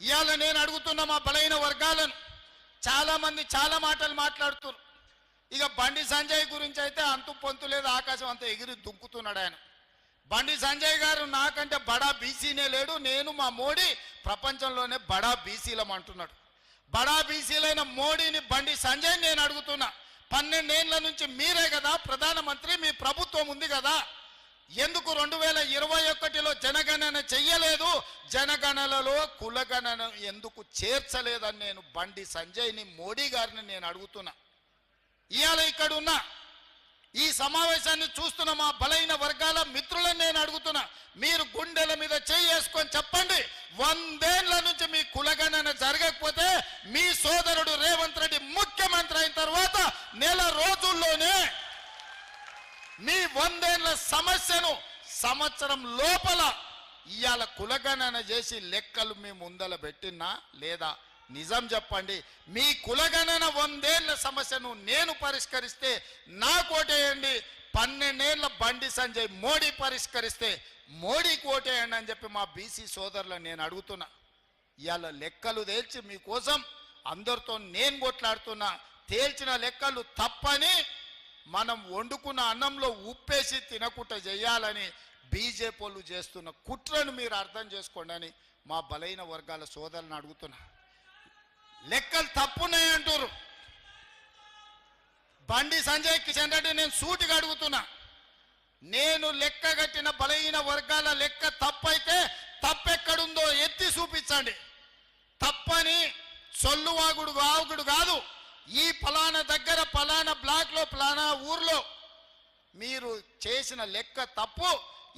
ఇవాళ నేను అడుగుతున్న మా బలైన వర్గాలను, చాలా మంది చాలా మాటలు మాట్లాడుతున్నారు. ఇక బండి సంజయ్ గురించి అయితే అంతు పొంతు లేదు, ఆకాశం అంతా ఎగిరి దుంకుతున్నాడు ఆయన. బండి సంజయ్ గారు నాకంటే బడా బీసీనే లేడు, నేను మా మోడీ ప్రపంచంలోనే బడా బీసీలం అంటున్నాడు. బడా బీసీలైన మోడీని, బండి సంజయ్ నేను అడుగుతున్నా, 12 ఏళ్ల నుంచి మీరే కదా ప్రధానమంత్రి, మీ ప్రభుత్వం ఉంది కదా, ఎందుకు 2021లో జనగణన చెయ్యలేదు, జనగణనలో కులగణన ఎందుకు చేర్చలేదని నేను బండి సంజయ్ని, మోడీ గారిని నేను అడుగుతున్నా. ఇవాళ ఇక్కడ ఉన్న ఈ సమావేశాన్ని చూస్తున్న మా బలైన వర్గాల మిత్రులను నేను అడుగుతున్నా, మీరు గుండెల మీద చేసుకొని చెప్పండి, 100 ఏళ్ల నుంచి మీ కులగణన జరగకపోతే మీ సోదరుడు రేవంత్ రెడ్డి ముఖ్యమంత్రి అయిన తర్వాత నెల రోజుల్లోనే మీ 100 ఏళ్ల సమస్యను సంవత్సరం లోపల ఇవాళ కులగణన చేసి లెక్కలు మీ ముందల పెట్టినా లేదా? నిజం చెప్పండి. మీ కులగణన 100 ఏళ్ల సమస్యను నేను పరిష్కరిస్తే నాకు ఓటేయండి, 12 ఏళ్ల బండి సంజయ్ మోడీ పరిష్కరిస్తే మోడీకి ఓటేయండి అని చెప్పి మా బీసీ సోదరులను నేను అడుగుతున్నా. ఇవాళ లెక్కలు తేల్చి మీకోసం అందరితో నేను కొట్లాడుతున్నా. తేల్చిన లెక్కలు తప్పని, మనం వండుకున్న అన్నంలో ఉప్పేసి తినకుండా చేయాలని బీజేపీ వాళ్ళు చేస్తున్న కుట్రను మీరు అర్థం చేసుకోండి అని మా బలైన వర్గాల సోదరులను అడుగుతున్నా. లెక్కలు తప్పున్నాయి అంటారు. బండి సంజయ్ కిషన్ రెడ్డి నేను సూటిగా అడుగుతున్నా, నేను లెక్క కట్టిన బలహీన వర్గాల లెక్క తప్పైతే తప్పెక్కడుందో ఎత్తి చూపించండి. తప్పని సొల్లువాగుడు వాగుడు కాదు. ఈ ఫలానా దగ్గర ఫలానా బ్లాక్లో ఫలానా ఊర్లో మీరు చేసిన లెక్క తప్పు,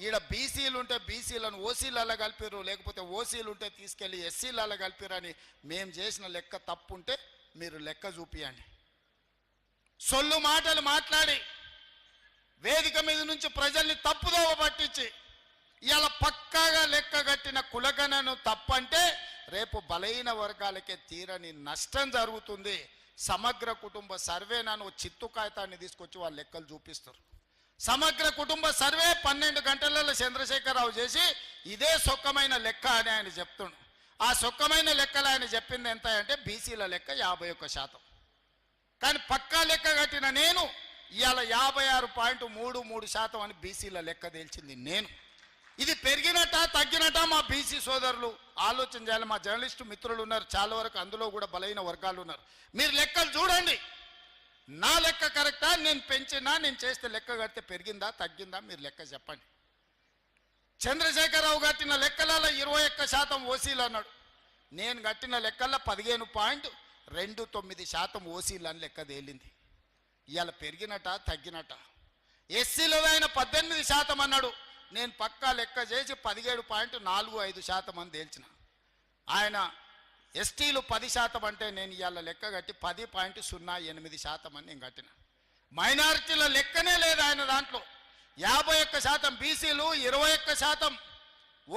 ఈడ బీసీలు ఉంటే బీసీలను ఓసీలలో కలిపిరు, లేకపోతే ఓసీలు ఉంటే తీసుకెళ్ళి ఎస్సీలలో కలిపిరు అని మేము చేసిన లెక్క తప్పు ఉంటే మీరు లెక్క చూపియండి. సొల్లు మాటలు మాట్లాడి వేదిక మీద నుంచి ప్రజల్ని తప్పుదోవ పట్టించి ఇలా పక్కాగా లెక్క కట్టిన కులగణను తప్పంటే రేపు బలహీన వర్గాలకే తీరని నష్టం జరుగుతుంది. సమగ్ర కుటుంబ సర్వేనను చిత్తు కాగితాన్ని తీసుకొచ్చి వాళ్ళ లెక్కలు చూపిస్తారు. సమగ్ర కుటుంబ సర్వే 12 గంటలలో చంద్రశేఖరరావు చేసి ఇదే సొక్కమైన లెక్క అని ఆయన చెప్తుండు. ఆ సొక్కమైన లెక్కలు ఆయన చెప్పింది ఎంత అంటే బీసీల లెక్క 51%. కానీ పక్కా లెక్క కట్టిన నేను ఇవాళ 56.33% అని బీసీల లెక్క తేల్చింది నేను. ఇది పెరిగినట్ట తగ్గినట్ట మా బీసీ సోదరులు ఆలోచన చేయాలి. మా జర్నలిస్టు మిత్రులు ఉన్నారు చాలా వరకు, అందులో కూడా బలైన వర్గాలు ఉన్నారు. మీరు లెక్కలు చూడండి, నా లెక్క కరెక్టా, నేను పెంచినా, నేను చేస్తే లెక్క కడితే పెరిగిందా తగ్గిందా మీరు లెక్క చెప్పండి. చంద్రశేఖరరావు కట్టిన లెక్కలలో 21% ఓసీలు అన్నాడు. నేను కట్టిన లెక్కల్లో 15.29% ఓసీలు అని లెక్క తేలింది. ఇవాళ పెరిగినట తగ్గినట. ఎస్సీలో ఆయన 18% అన్నాడు. నేను పక్కా లెక్క చేసి 17.45% అని తేల్చిన. ఆయన ఎస్టీలు 10% అంటే నేను ఇవాళ లెక్క కట్టి 10.08% అని నేను కట్టిన. మైనారిటీల లెక్కనే లేదు ఆయన దాంట్లో. 51% బీసీలు, 21%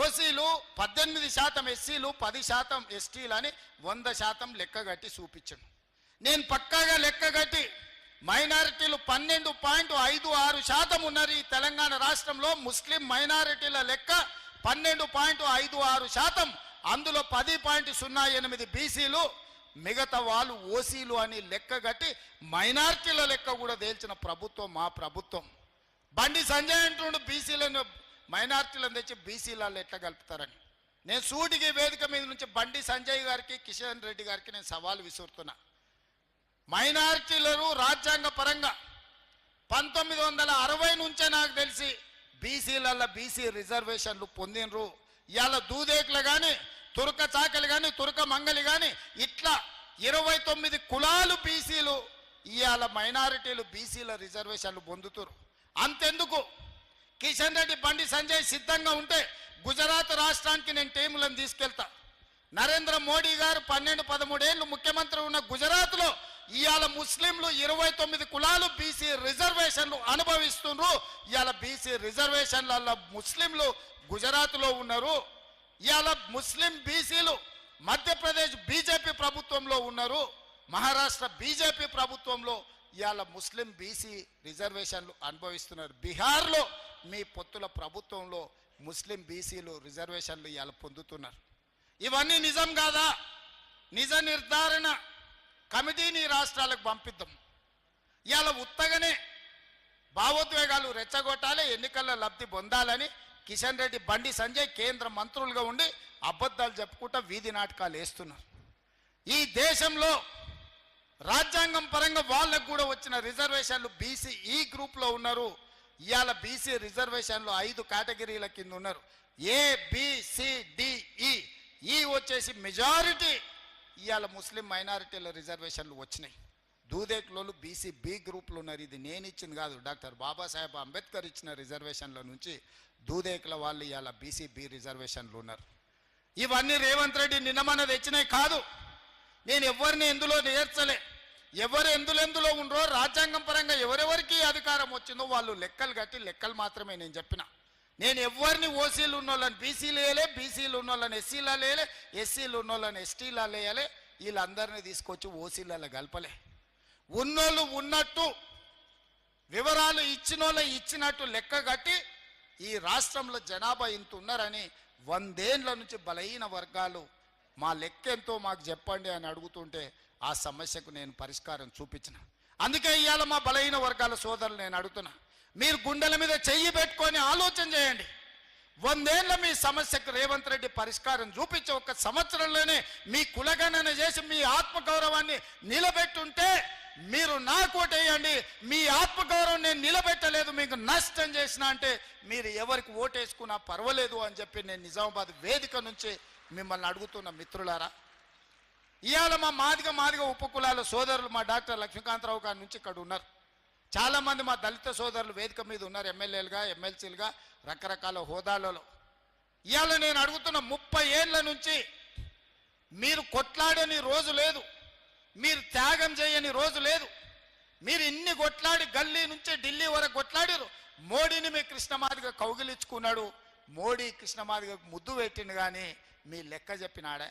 ఓసీలు, 18% ఎస్సీలు, 10% ఎస్టీలు అని 100% లెక్క కట్టి చూపించాను. నేను పక్కాగా లెక్క కట్టి మైనారిటీలు 12.56% ఉన్నారు ఈ తెలంగాణ రాష్ట్రంలో. ముస్లిం మైనారిటీల లెక్క 12.56%, అందులో 10.08 బీసీలు, మిగతా వాళ్ళు ఓసీలు అని లెక్క కట్టి మైనారిటీల లెక్క కూడా తేల్చిన ప్రభుత్వం మా ప్రభుత్వం. బండి సంజయ్ అంటుండు బీసీలను మైనారిటీలను తెచ్చి బీసీలలో ఎట్లా కలుపుతారని. నేను సూటికి వేదిక మీద నుంచి బండి సంజయ్ గారికి, కిషన్ రెడ్డి గారికి నేను సవాల్ విసురుతున్నా. మైనారిటీలను రాజ్యాంగ పరంగా 1960 నుంచే నాకు తెలిసి బీసీలలో బీసీ రిజర్వేషన్లు పొందినరు. ఇవాళ దూదేకులు కానీ, తురక చాకలి కానీ, తురక మంగలి కానీ ఇట్లా 29 కులాలు బీసీలు ఇవాళ మైనారిటీలు బీసీల రిజర్వేషన్లు పొందుతారు. అంతెందుకు, కిషన్ రెడ్డి బండి సంజయ్ సిద్ధంగా ఉంటే గుజరాత్ రాష్ట్రానికి నేను టీములను తీసుకెళ్తా. నరేంద్ర మోడీ గారు 12-13 ఏళ్ళు ముఖ్యమంత్రి ఉన్న గుజరాత్లో ఇవాళ ముస్లింలు 29 కులాలు బీసీ రిజర్వేషన్లు అనుభవిస్తున్నారు. ఇవాళ బీసీ రిజర్వేషన్ల ముస్లింలు గుజరాత్లో ఉన్నారు. ఇవాళ ముస్లిం బీసీలు మధ్యప్రదేశ్ బీజేపీ ప్రభుత్వంలో ఉన్నారు, మహారాష్ట్ర బీజేపీ ప్రభుత్వంలో ఇవాళ ముస్లిం బీసీ రిజర్వేషన్లు అనుభవిస్తున్నారు. బీహార్లో మీ పొత్తుల ప్రభుత్వంలో ముస్లిం బీసీలు రిజర్వేషన్లు ఇవాళ పొందుతున్నారు. ఇవన్నీ నిజం కాదా? నిజ నిర్ధారణ కమిటీని రాష్ట్రాలకు పంపిద్దాం. ఇవాళ ఉత్తగానే భావోద్వేగాలు రెచ్చగొట్టాలి, ఎన్నికల్లో లబ్ధి పొందాలని కిషన్ రెడ్డి, బండి సంజయ్ కేంద్ర మంత్రులుగా ఉండి అబద్ధాలు చెప్పుకుంటా వీధి నాటకాలు వేస్తున్నారు. ఈ దేశంలో రాజ్యాంగం పరంగా వాళ్ళకు కూడా వచ్చిన రిజర్వేషన్లు బీసీ ఈ గ్రూప్లో ఉన్నారు. ఇవాళ బీసీ రిజర్వేషన్లు 5 కేటగిరీల కింద ఉన్నారు. ఏ, బి, సి, డి, ఈ వచ్చేసి మెజారిటీ ఇవాళ ముస్లిం మైనారిటీల రిజర్వేషన్లు వచ్చినాయి. దూదేకులోళ్ళు బీసీ బి గ్రూప్లు ఉన్నారు. ఇది నేను ఇచ్చింది కాదు, డాక్టర్ బాబాసాహెబ్ అంబేద్కర్ ఇచ్చిన రిజర్వేషన్ల నుంచి దూదేకుల వాళ్ళు ఇవాళ బీసీ బి రిజర్వేషన్లు ఉన్నారు. ఇవన్నీ రేవంత్ రెడ్డి నిన్నమన్న తెచ్చినాయి కాదు. నేను ఎవరిని ఎందులో నేర్చలే. ఎవరు ఎందులో ఉండరో రాజ్యాంగం పరంగా ఎవరెవరికి అధికారం వచ్చిందో వాళ్ళు లెక్కలు కట్టి లెక్కలు మాత్రమే నేను చెప్పిన. నేను ఎవరిని ఓసీలు ఉన్నోళ్ళని బీసీలు వేయలే, బీసీలు ఉన్నోళ్ళని ఎస్సీలా వేయలే, ఎస్సీలు ఉన్నోళ్ళని ఎస్టీలా వేయలే, వీళ్ళందరినీ తీసుకొచ్చి ఓసీలలో కలపలే. ఉన్నోళ్ళు ఉన్నట్టు వివరాలు ఇచ్చినోళ్ళ ఇచ్చినట్టు లెక్క కట్టి ఈ రాష్ట్రంలో జనాభా ఇంత ఉన్నారని 100 ఏళ్ల నుంచి బలహీన వర్గాలు మా లెక్క ఎంతో మాకు చెప్పండి అని అడుగుతుంటే ఆ సమస్యకు నేను పరిష్కారం చూపించిన. అందుకే ఇవాళ మా బలహీన వర్గాల సోదరులు నేను అడుగుతున్నా, మీరు గుండెల మీద చెయ్యి పెట్టుకొని ఆలోచన చేయండి. 100 ఏళ్ల మీ సమస్యకు రేవంత్ రెడ్డి పరిష్కారం చూపించి 1 సంవత్సరంలోనే మీ కులగణన చేసి మీ ఆత్మగౌరవాన్ని నిలబెట్టుంటే మీరు నాకు ఓటేయండి. మీ ఆత్మగౌరవం నేను నిలబెట్టలేదు, మీకు నష్టం చేసిన అంటే మీరు ఎవరికి ఓటేసుకున్నా పర్వాలేదు అని చెప్పి నేను నిజామాబాద్ వేదిక నుంచి మిమ్మల్ని అడుగుతున్న మిత్రులారా. ఇవాళ మా మాదిగ ఉపకులాల సోదరులు మా డాక్టర్ లక్ష్మీకాంతరావు గారి నుంచి ఇక్కడ ఉన్నారు. చాలామంది మా దళిత సోదరులు వేదిక మీద ఉన్నారు, ఎమ్మెల్యేలుగా, ఎమ్మెల్సీలుగా, రకరకాల హోదాలలో. ఇవాళ నేను అడుగుతున్న 30 ఏళ్ల నుంచి మీరు కొట్లాడని రోజు లేదు, మీరు త్యాగం చేయని రోజు లేదు. మీరు ఇన్ని కొట్లాడి గల్లీ నుంచి ఢిల్లీ వరకు కొట్లాడారు. మోడీని మీ కృష్ణమాదిగ కౌగిలించుకున్నాడు, మోడీ కృష్ణమాదిగ ముద్దు పెట్టిండు, కానీ మీ లెక్క చెప్పినాడే.